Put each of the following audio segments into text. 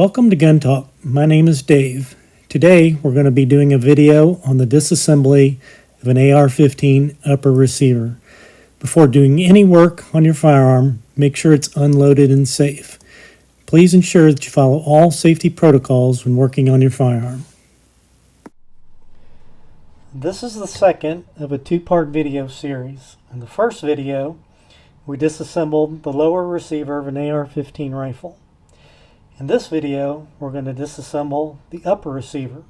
Welcome to Gun Talk. My name is Dave. Today we're going to be doing a video on the disassembly of an AR15 upper receiver. Before doing any work on your firearm, make sure it's unloaded and safe. Please ensure that you follow all safety protocols when working on your firearm. This is the second of a two-part video series. In the first video, we disassembled the lower receiver of an AR15 rifle. In this video, we're going to disassemble the upper receiver.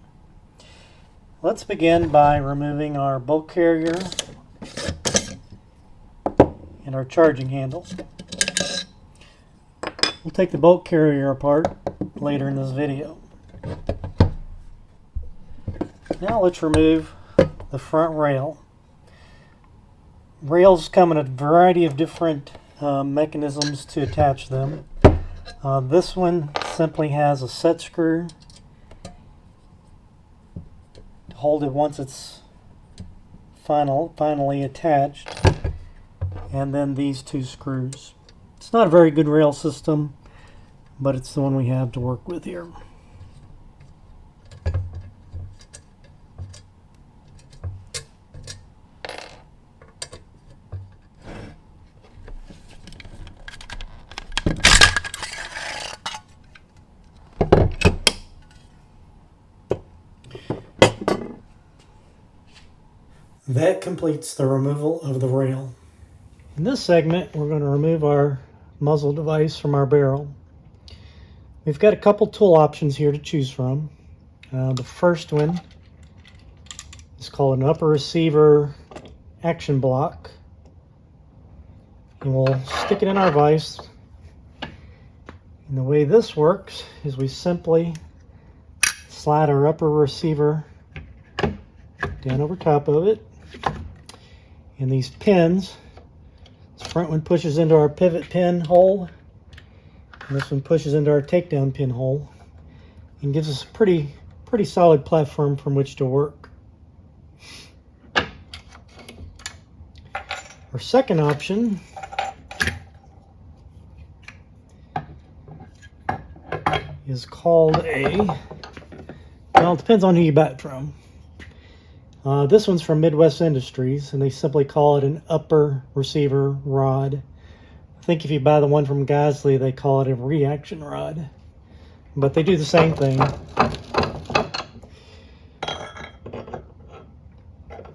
Let's begin by removing our bolt carrier and our charging handle. We'll take the bolt carrier apart later in this video. Now let's remove the front rail. Rails come in a variety of different mechanisms to attach them. This one simply has a set screw to hold it once it's finally attached, and then these two screws. It's not a very good rail system, but it's the one we have to work with here. That completes the removal of the rail. In this segment, we're going to remove our muzzle device from our barrel. We've got a couple tool options here to choose from. The first one is called an upper receiver action block. And we'll stick it in our vise. And the way this works is we simply slide our upper receiver down over top of it. And these pins, this front one pushes into our pivot pin hole, and this one pushes into our takedown pin hole, and gives us a pretty solid platform from which to work. Our second option is called well, it depends on who you buy it from. This one's from Midwest Industries, and they simply call it an upper receiver rod. I think if you buy the one from Geisley, they call it a reaction rod. But they do the same thing.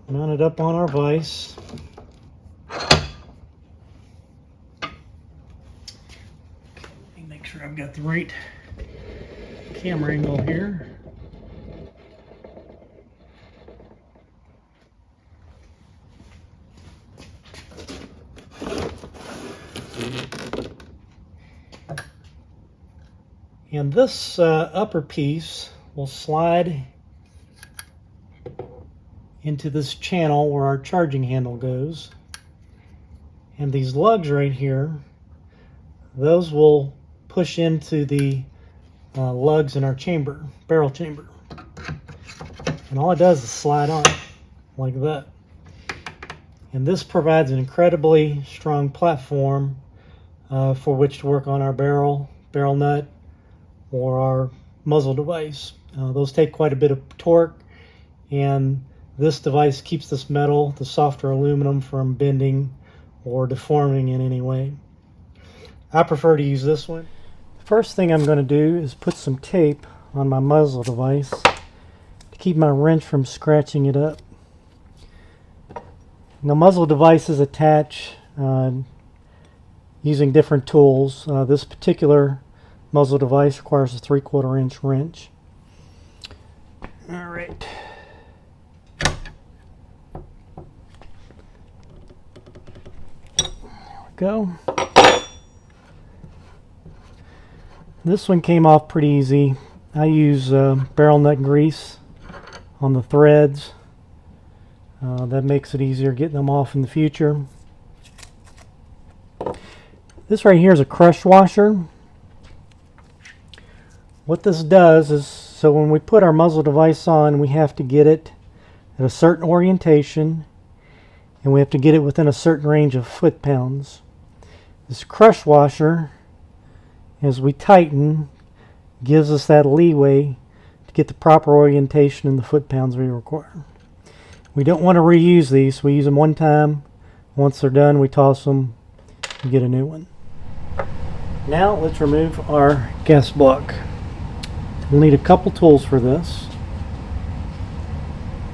Mount it up on our vise. Let me make sure I've got the right camera angle here. And this upper piece will slide into this channel where our charging handle goes. And these lugs right here, those will push into the lugs in our chamber, barrel chamber. And all it does is slide on like that. And this provides an incredibly strong platform for which to work on our barrel nut, or our muzzle device. Those take quite a bit of torque, and this device keeps this metal, the softer aluminum, from bending or deforming in any way. I prefer to use this one. The first thing I'm going to do is put some tape on my muzzle device to keep my wrench from scratching it up. Now, muzzle devices attach using different tools. This particular muzzle device requires a 3/4 inch wrench. All right. There we go. This one came off pretty easy. I use barrel nut grease on the threads. That makes it easier getting them off in the future. This right here is a crush washer. What this does is, so when we put our muzzle device on, we have to get it at a certain orientation, and we have to get it within a certain range of foot-pounds. This crush washer, as we tighten, gives us that leeway to get the proper orientation and the foot-pounds we require. We don't want to reuse these. We use them one time. Once they're done, we toss them and get a new one. Now let's remove our gas block. We'll need a couple tools for this.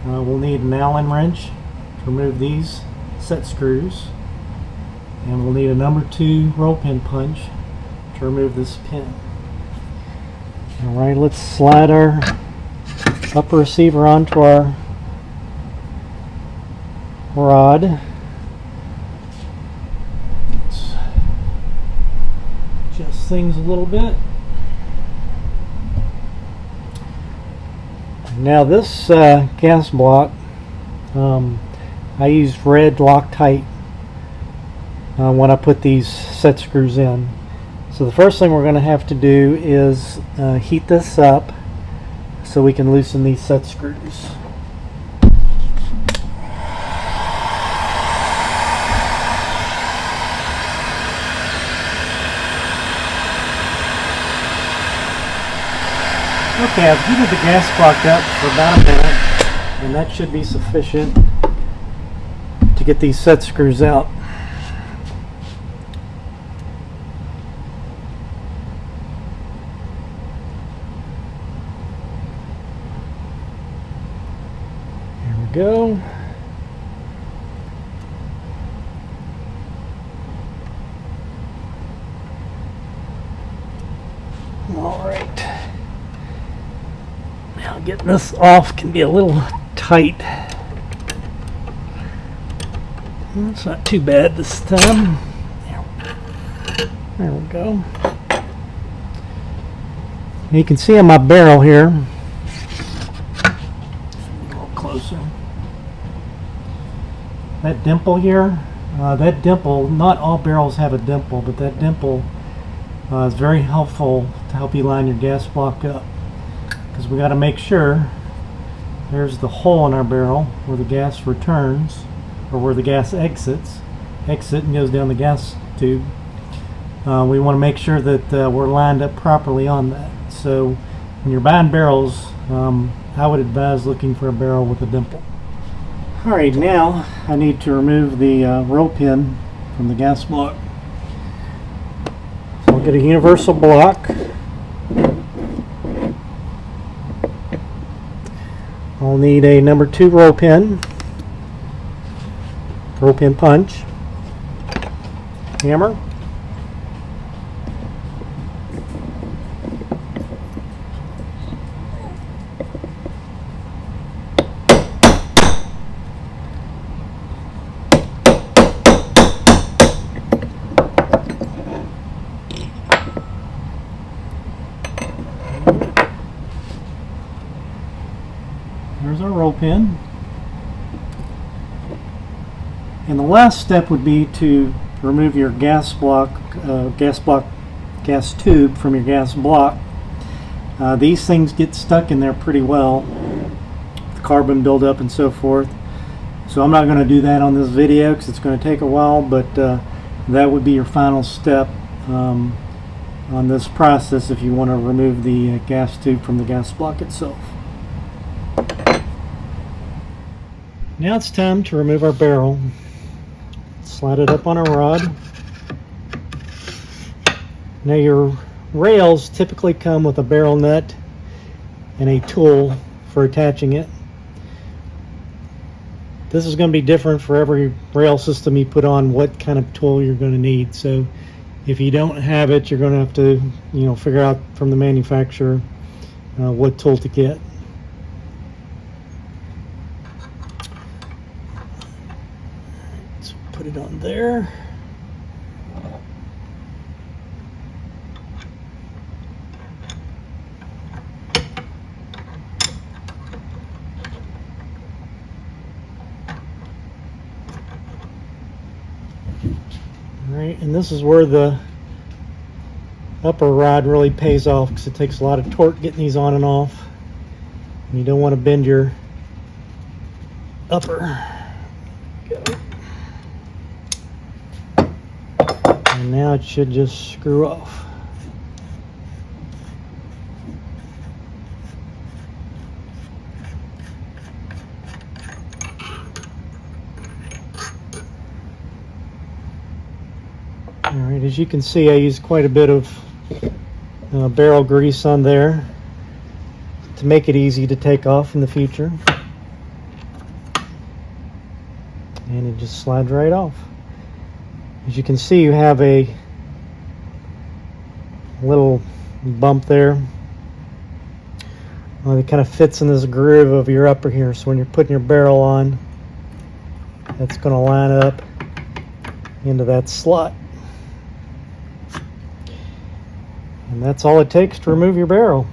We'll need an Allen wrench to remove these set screws. And we'll need a number 2 roll pin punch to remove this pin. Alright, let's slide our upper receiver onto our rod. Let's adjust things a little bit. Now this gas block, I use red Loctite when I put these set screws in. So the first thing we're going to have to do is heat this up so we can loosen these set screws. Okay, I've heated the gas block up for about a minute, and that should be sufficient to get these set screws out. Here we go. All right. Now getting this off can be a little tight. It's not too bad this time. There we go. You can see on my barrel here, a little closer, that dimple here, that dimple, not all barrels have a dimple, but that dimple is very helpful to help you line your gas block up. Because we got to make sure there's the hole in our barrel where the gas returns, or where the gas exit and goes down the gas tube. We want to make sure that we're lined up properly on that. So when you're buying barrels, I would advise looking for a barrel with a dimple. Alright, now I need to remove the roll pin from the gas block. So I'll get a universal block. I'll need a number 2 roll pin punch, hammer, there's our roll pin. And the last step would be to remove your gas tube from your gas block. These things get stuck in there pretty well, the carbon buildup and so forth. So I'm not going to do that on this video because it's going to take a while, but that would be your final step on this process if you want to remove the gas tube from the gas block itself. Now it's time to remove our barrel. Slide it up on a rod. Now your rails typically come with a barrel nut and a tool for attaching it. This is going to be different for every rail system you put on, what kind of tool you're going to need. So if you don't have it, you're going to have to, figure out from the manufacturer what tool to get. Put it on there. Alright, and this is where the upper rod really pays off because it takes a lot of torque getting these on and off. And you don't want to bend your upper. Go. And now it should just screw off. Alright, as you can see, I used quite a bit of barrel grease on there to make it easy to take off in the future. And it just slides right off. As you can see, you have a little bump there. It kind of fits in this groove of your upper here, so when you're putting your barrel on, that's going to line up into that slot. And that's all it takes to remove your barrel.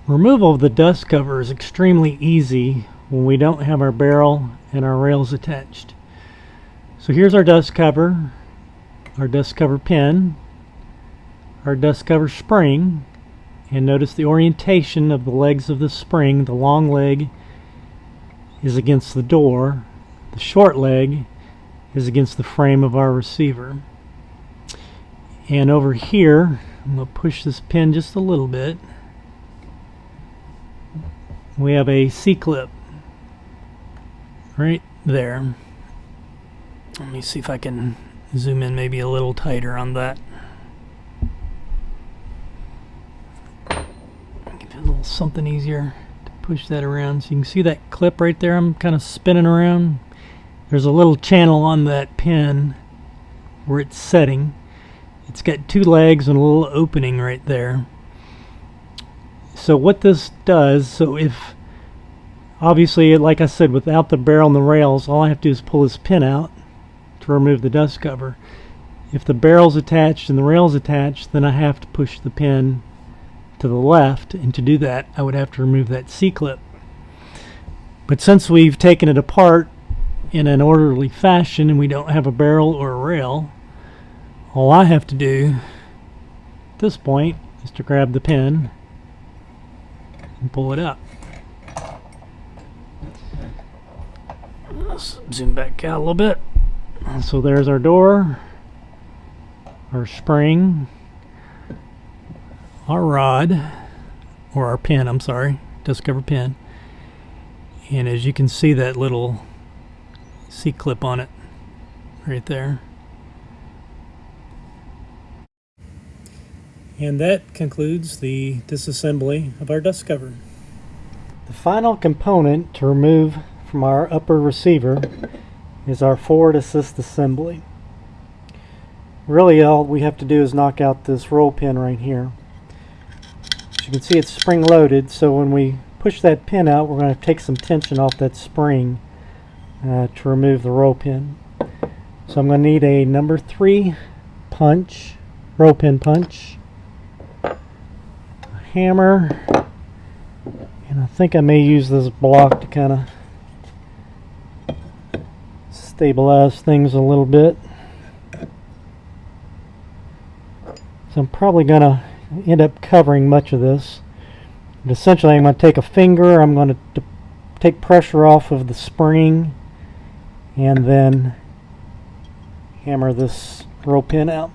Removal of the dust cover is extremely easy when we don't have our barrel and our rails attached. So here's our dust cover pin, our dust cover spring, and notice the orientation of the legs of the spring. The long leg is against the door, the short leg is against the frame of our receiver. And over here, I'm going to push this pin just a little bit. We have a C-clip right there. Let me see if I can zoom in maybe a little tighter on that. Give it a little something easier to push that around. So you can see that clip right there. I'm kind of spinning around. There's a little channel on that pin where it's setting. It's got two legs and a little opening right there. So what this does, so if obviously, like I said, without the barrel and the rails, all I have to do is pull this pin out to remove the dust cover. If the barrel's attached and the rail's attached, then I have to push the pin to the left, and to do that I would have to remove that C-clip. But since we've taken it apart in an orderly fashion and we don't have a barrel or a rail, all I have to do at this point is to grab the pin and pull it up. Let's zoom back out a little bit. So there's our door, our spring, our rod, or our pin, I'm sorry, dust cover pin. And as you can see, that little C-clip on it right there. And that concludes the disassembly of our dust cover. The final component to remove from our upper receiver is our forward assist assembly. Really all we have to do is knock out this roll pin right here. As you can see, it's spring loaded, so when we push that pin out, we're going to take some tension off that spring to remove the roll pin. So I'm going to need a number 3 punch, roll pin punch, hammer, and I think I may use this block to kind of stabilize things a little bit. So I'm probably going to end up covering much of this. But essentially I'm going to take a finger, I'm going to take pressure off of the spring, and then hammer this roll pin out.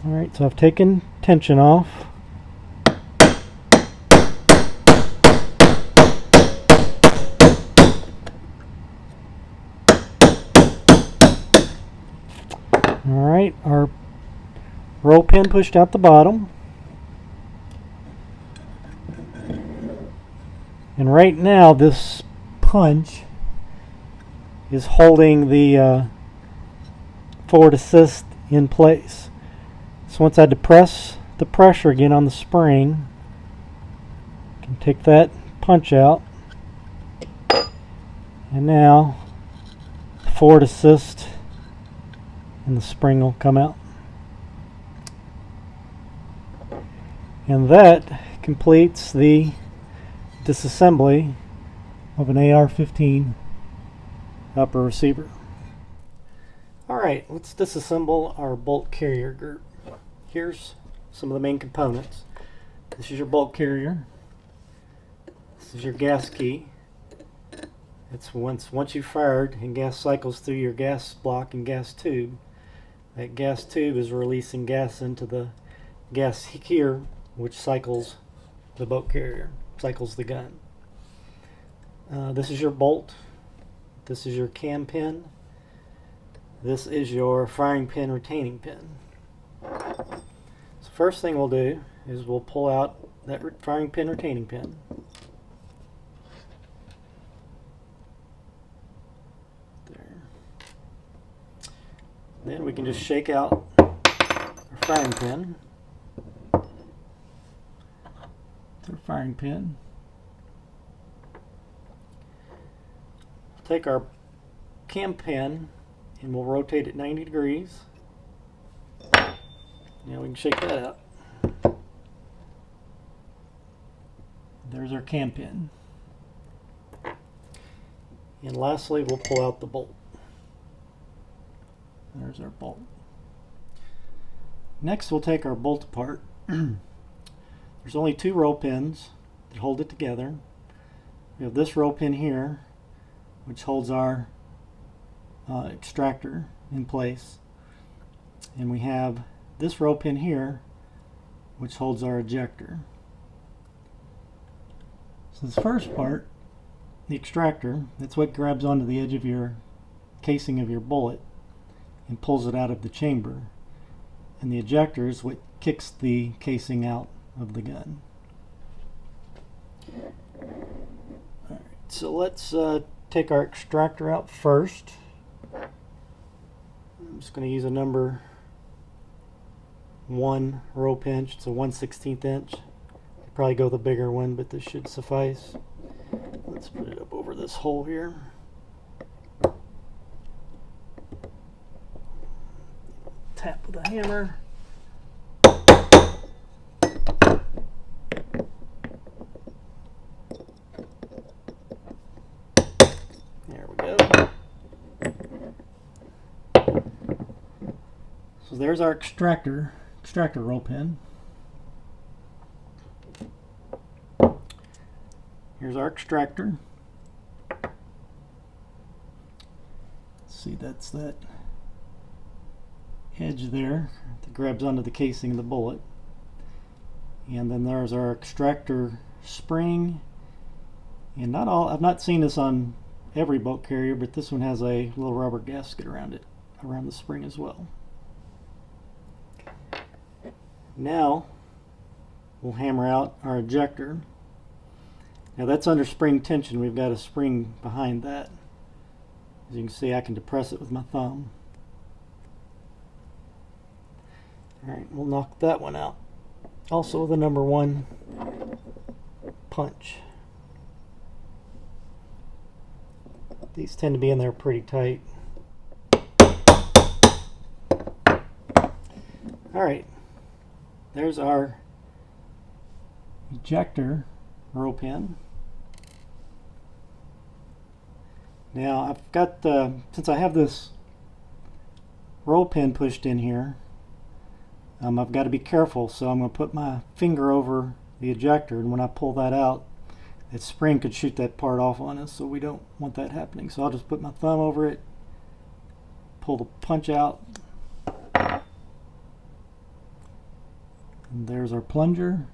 Alright, so I've taken tension off. Alright, our roll pin pushed out the bottom. And right now this punch is holding the forward assist in place. So once I depress the pressure again on the spring, I can take that punch out, and now the forward assist and the spring will come out. And that completes the disassembly of an AR15 upper receiver. Alright, let's disassemble our bolt carrier group. Here's some of the main components. This is your bolt carrier. This is your gas key. It's once you've fired and gas cycles through your gas block and gas tube, that gas tube is releasing gas into the gas here, which cycles the bolt carrier, cycles the gun. This is your bolt This is your cam pin. This is your firing pin retaining pin. So first thing we'll do is we'll pull out that firing pin retaining pin. There. Then we can just shake out our firing pin. It's our firing pin. Take our cam pin and we'll rotate it 90 degrees. Now we can shake that out. There's our cam pin. And lastly, we'll pull out the bolt. There's our bolt. Next, we'll take our bolt apart. There's only 2 row pins that hold it together. We have this row pin here, which holds our extractor in place, and we have this row pin here, which holds our ejector. So this first part, the extractor, that's what grabs onto the edge of your casing of your bullet and pulls it out of the chamber, and the ejector is what kicks the casing out of the gun. Alright, so let's take our extractor out first. I'm just going to use a number 1 row pinch. It's a 1/16 inch. I'll probably go the bigger one, but this should suffice. Let's put it up over this hole here. Tap with a hammer. There we go. So there's our extractor roll pin. Here's our extractor. Let's see, that's that edge there that grabs onto the casing of the bullet. And then there's our extractor spring. And not all, I've not seen this on every bolt carrier, but this one has a little rubber gasket around it, around the spring as well. Now we'll hammer out our ejector. Now that's under spring tension. We've got a spring behind that. As you can see, I can depress it with my thumb. Alright, we'll knock that one out. Also with a number 1 punch. These tend to be in there pretty tight. Alright, there's our ejector row pin. Now I've got, since I have this row pin pushed in here, I've got to be careful, so I'm going to put my finger over the ejector, and when I pull that out, that spring could shoot that part off on us, so we don't want that happening. So I'll just put my thumb over it, pull the punch out, and there's our plunger.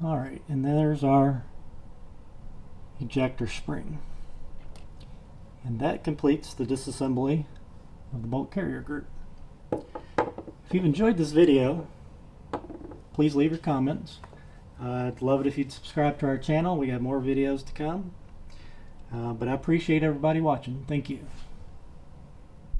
Alright, and there's our ejector spring. And that completes the disassembly of the bolt carrier group. If you've enjoyed this video, please leave your comments. I'd love it if you'd subscribe to our channel. We have more videos to come. But I appreciate everybody watching. Thank you.